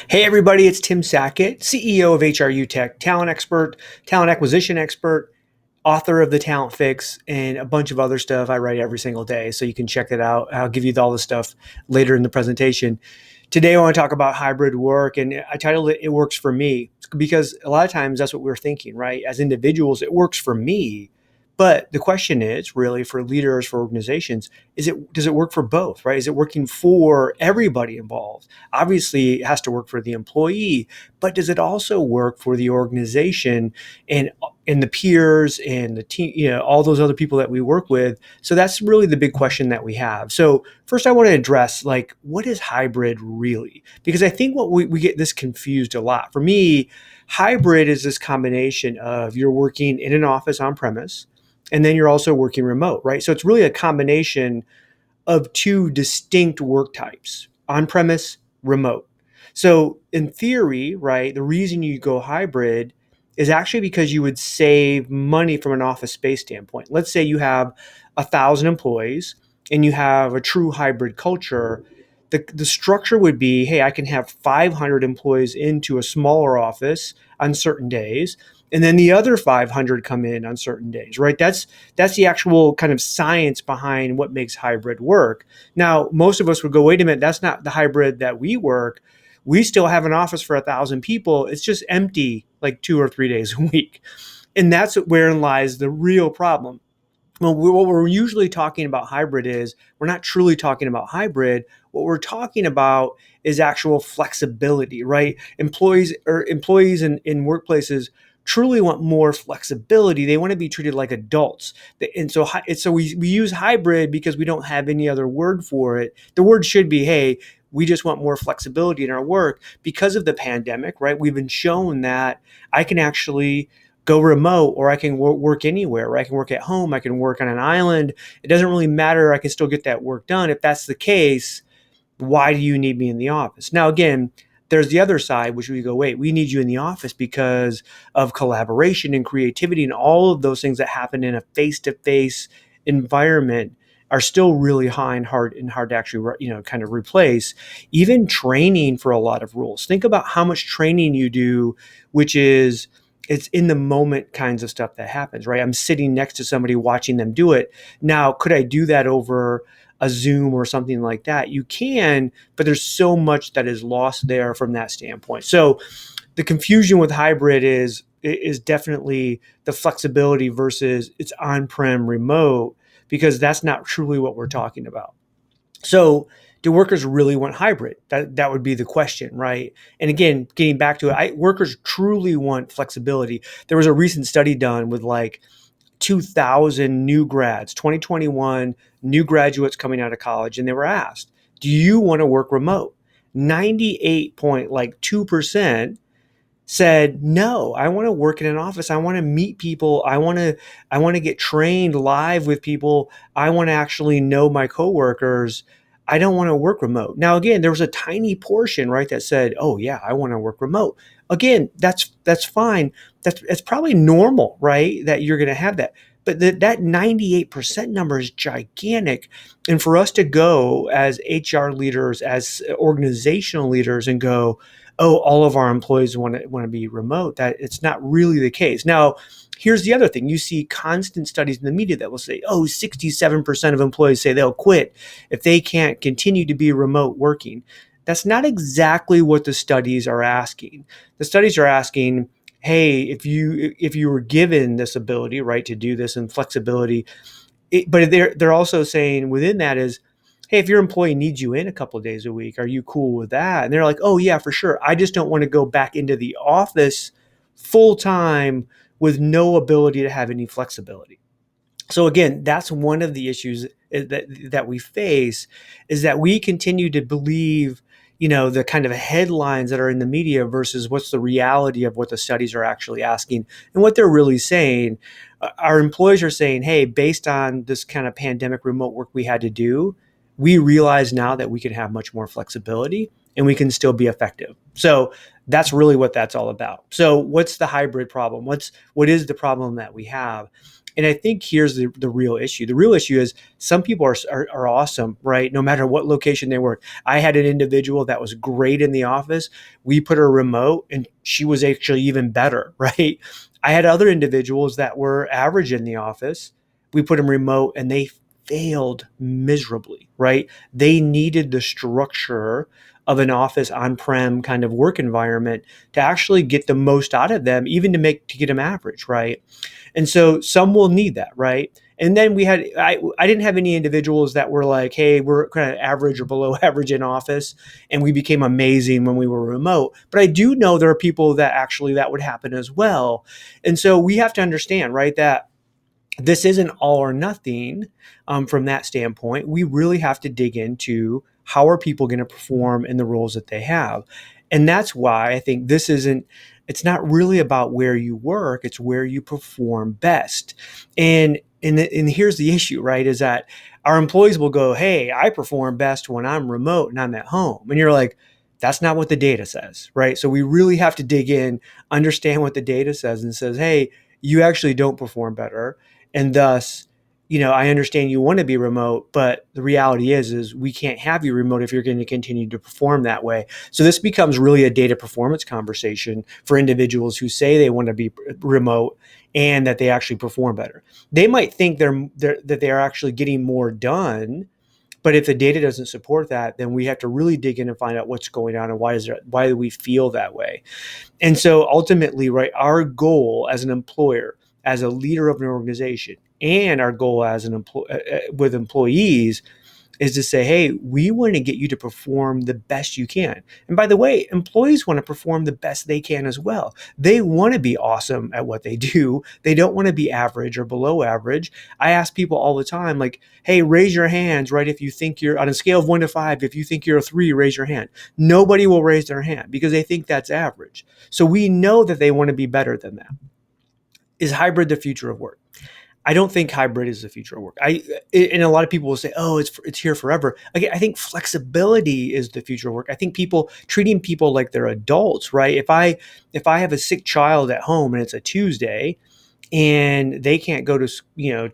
Hey everybody, it's Tim Sackett, CEO of HRU Tech, talent expert, talent acquisition expert, author of The Talent Fix, and a bunch of other stuff I write every single day. So you can check it out. I'll give you all the stuff later in the presentation. Today I want to talk about hybrid work, and I titled it "It Works for Me" because a lot of times that's what we're thinking, right? As individuals, it works for me. But the question is really for leaders, for organizations, does it work for both, right? Is it working for everybody involved? Obviously, it has to work for the employee, but does it also work for the organization and the peers and the team, all those other people that we work with? So that's really the big question that we have. So first I want to address like, what is hybrid really? Because I think what we get this confused a lot. For me, hybrid is this combination of you're working in an office on premise, and then you're also working remote, right? So it's really a combination of two distinct work types: on premise, remote. So, in theory, right, the reason you go hybrid is actually because you would save money from an office space standpoint. Let's say you have 1,000 employees and you have a true hybrid culture. The structure would be, hey, I can have 500 employees into a smaller office on certain days, and then the other 500 come in on certain days, right? That's the actual kind of science behind what makes hybrid work. Now, most of us would go, wait a minute, that's not the hybrid that we work. We still have an office for 1,000 people. It's just empty like 2 or 3 days a week. And that's wherein lies the real problem. Well, what we're usually talking about hybrid is we're not truly talking about hybrid. What we're talking about is actual flexibility, right? Employees in workplaces truly want more flexibility. They want to be treated like adults. And so we use hybrid because we don't have any other word for it. The word should be, hey, we just want more flexibility in our work because of the pandemic, right? We've been shown that I can actually go remote, or I can work anywhere, or I can work at home, I can work on an island. It doesn't really matter. I can still get that work done. If that's the case, why do you need me in the office? Now, again, there's the other side, which we go, wait, we need you in the office because of collaboration and creativity and all of those things that happen in a face-to-face environment are still really high and hard to actually, kind of replace. Even training for a lot of rules. Think about how much training you do, which is it's in the moment kinds of stuff that happens, right? I'm sitting next to somebody watching them do it. Now, could I do that over a Zoom or something like that? You can, but there's so much that is lost there from that standpoint. So the confusion with hybrid is definitely the flexibility versus it's on-prem remote, because that's not truly what we're talking about. So do workers really want hybrid? That would be the question, right? And again, getting back to it, workers truly want flexibility. There was a recent study done with like 2,000 new grads, 2021 new graduates coming out of college, and they were asked, "Do you want to work remote?" 98.2% said, "No, I want to work in an office. I want to meet people. I want to get trained live with people. I want to actually know my coworkers. I don't want to work remote." Now, again, there was a tiny portion, right, that said, "Oh yeah, I want to work remote." Again, that's fine. That's probably normal, right? That you're going to have that. But that 98% number is gigantic. And for us to go as HR leaders, as organizational leaders, and go, oh, all of our employees want to be remote, that it's not really the case. Now, here's the other thing. You see constant studies in the media that will say, oh, 67% of employees say they'll quit if they can't continue to be remote working. That's not exactly what the studies are asking. The studies are asking, hey, if you were given this ability, right, to do this and flexibility, but they're also saying within that is, hey, if your employee needs you in a couple of days a week, are you cool with that? And they're like, oh yeah, for sure. I just don't want to go back into the office full time with no ability to have any flexibility. So again, that's one of the issues that we face, is that we continue to believe, the kind of headlines that are in the media versus what's the reality of what the studies are actually asking and what they're really saying. Our employees are saying, hey, based on this kind of pandemic remote work we had to do, we realize now that we can have much more flexibility and we can still be effective. So that's really what that's all about. So what's the hybrid problem? What is the problem that we have? And I think here's the real issue. The real issue is some people are awesome, right? No matter what location they work. I had an individual that was great in the office. We put her remote and she was actually even better, right? I had other individuals that were average in the office. We put them remote and they failed miserably, right? They needed the structure of an office on-prem kind of work environment to actually get the most out of them, even to get them average, right? And so some will need that, right? And then I didn't have any individuals that were like, hey, we're kind of average or below average in office, and we became amazing when we were remote. But I do know there are people that actually that would happen as well. And so we have to understand, right, that this isn't all or nothing from that standpoint. We really have to dig into how are people going to perform in the roles that they have. And that's why I think it's not really about where you work, it's where you perform best. And here's the issue, right, is that our employees will go, hey, I perform best when I'm remote and I'm at home. And you're like, that's not what the data says, right? So we really have to dig in, understand what the data says and says, hey, you actually don't perform better. And thus, I understand you want to be remote, but the reality is we can't have you remote if you're going to continue to perform that way. So this becomes really a data performance conversation for individuals who say they want to be remote and that they actually perform better. They might think that they're actually getting more done, but if the data doesn't support that, then we have to really dig in and find out what's going on and why do we feel that way. And so ultimately, right, our goal as an employer, as a leader of an organization, and our goal as with employees is to say, hey, we want to get you to perform the best you can. And by the way, employees want to perform the best they can as well. They want to be awesome at what they do. They don't want to be average or below average. I ask people all the time, like, hey, raise your hands, right? If you think you're on a scale of 1 to 5, if you think you're a 3, raise your hand. Nobody will raise their hand because they think that's average. So we know that they want to be better than that. Is hybrid the future of work? I don't think hybrid is the future of work. And a lot of people will say, "Oh, it's here forever." Again, I think flexibility is the future of work. I think treating people like they're adults, right? If I have a sick child at home and it's a Tuesday and they can't go to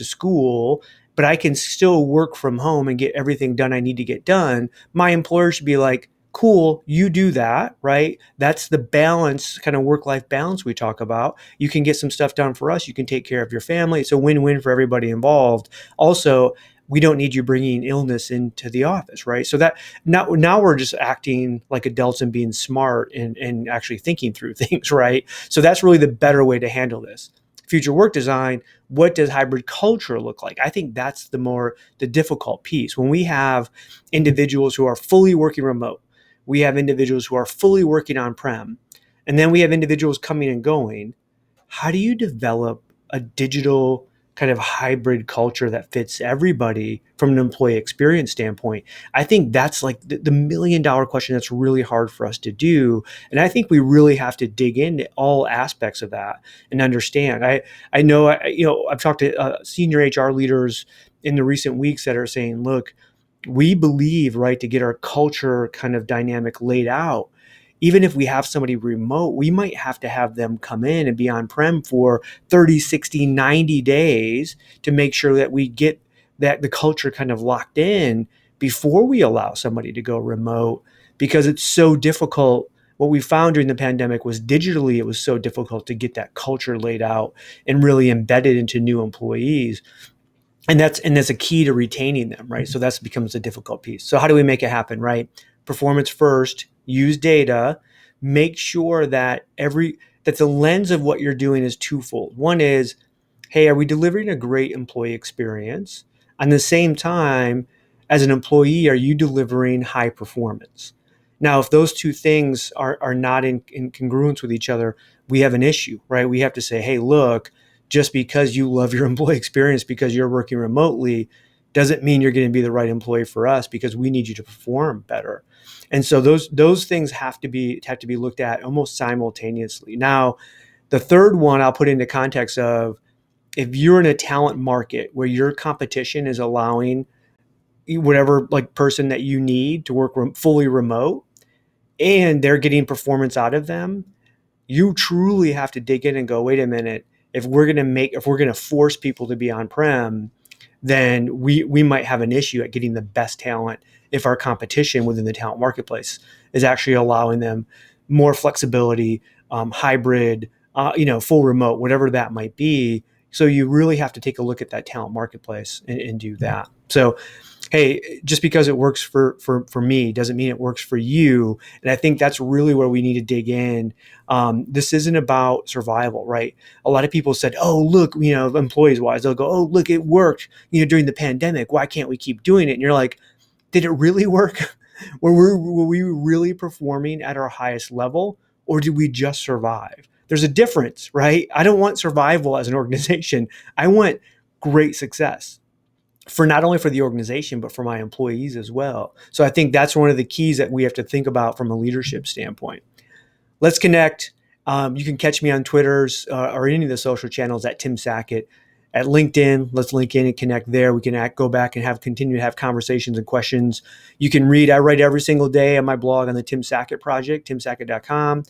school, but I can still work from home and get everything done I need to get done, my employer should be like, cool, you do that, right? That's the balance, kind of work-life balance we talk about. You can get some stuff done for us. You can take care of your family. It's a win-win for everybody involved. Also, we don't need you bringing illness into the office, right? So that now we're just acting like adults and being smart and actually thinking through things, right? So that's really the better way to handle this. Future work design, what does hybrid culture look like? I think that's the difficult piece. When we have individuals who are fully working remote, we have individuals who are fully working on-prem, and then we have individuals coming and going. How do you develop a digital kind of hybrid culture that fits everybody from an employee experience standpoint? I think that's like the million-dollar question that's really hard for us to do. And I think we really have to dig into all aspects of that and understand. I know, I've talked to senior HR leaders in the recent weeks that are saying, look, we believe, right, to get our culture kind of dynamic laid out, even if we have somebody remote, we might have to have them come in and be on-prem for 30, 60, 90 days to make sure that we get that the culture kind of locked in before we allow somebody to go remote, because it's so difficult. What we found during the pandemic was digitally, it was so difficult to get that culture laid out and really embedded into new employees. And that's a key to retaining them, right? So that becomes a difficult piece. So how do we make it happen, right? Performance first, use data, make sure that the lens of what you're doing is twofold. One is, hey, are we delivering a great employee experience? At the same time, as an employee, are you delivering high performance? Now, if those two things are not in congruence with each other, we have an issue, right? We have to say, hey, look, just because you love your employee experience because you're working remotely doesn't mean you're going to be the right employee for us, because we need you to perform better. And so those things have to be looked at almost simultaneously. Now, the third one I'll put into context of, if you're in a talent market where your competition is allowing whatever like person that you need to work fully remote and they're getting performance out of them, you truly have to dig in and go, wait a minute, if we're going to force people to be on-prem, then we might have an issue at getting the best talent if our competition within the talent marketplace is actually allowing them more flexibility, hybrid, full remote, whatever that might be. So you really have to take a look at that talent marketplace and do that. So, hey, just because it works for me doesn't mean it works for you. And I think that's really where we need to dig in. This isn't about survival, right? A lot of people said, "Oh, look, employees wise, they'll go, oh, look, it worked, during the pandemic. Why can't we keep doing it?" And you're like, did it really work? Were we really performing at our highest level, or did we just survive? There's a difference, right? I don't want survival as an organization. I want great success for not only for the organization, but for my employees as well. So I think that's one of the keys that we have to think about from a leadership standpoint. Let's connect. You can catch me on Twitter's or any of the social channels at Tim Sackett. At LinkedIn, let's link in and connect there. We can go back and continue to have conversations and questions. You can read. I write every single day on my blog on the Tim Sackett Project, timsackett.com.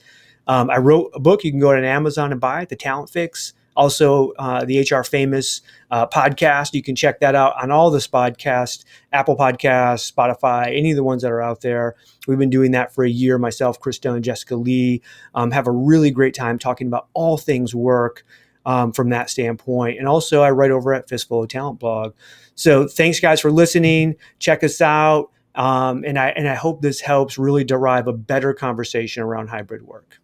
I wrote a book. You can go to Amazon and buy it, The Talent Fix. Also, the HR Famous podcast. You can check that out on all this podcast, Apple Podcasts, Spotify, any of the ones that are out there. We've been doing that for a year. Myself, Krista, and Jessica Lee have a really great time talking about all things work from that standpoint. And also, I write over at Fistful of Talent blog. So thanks, guys, for listening. Check us out. And I hope this helps really derive a better conversation around hybrid work.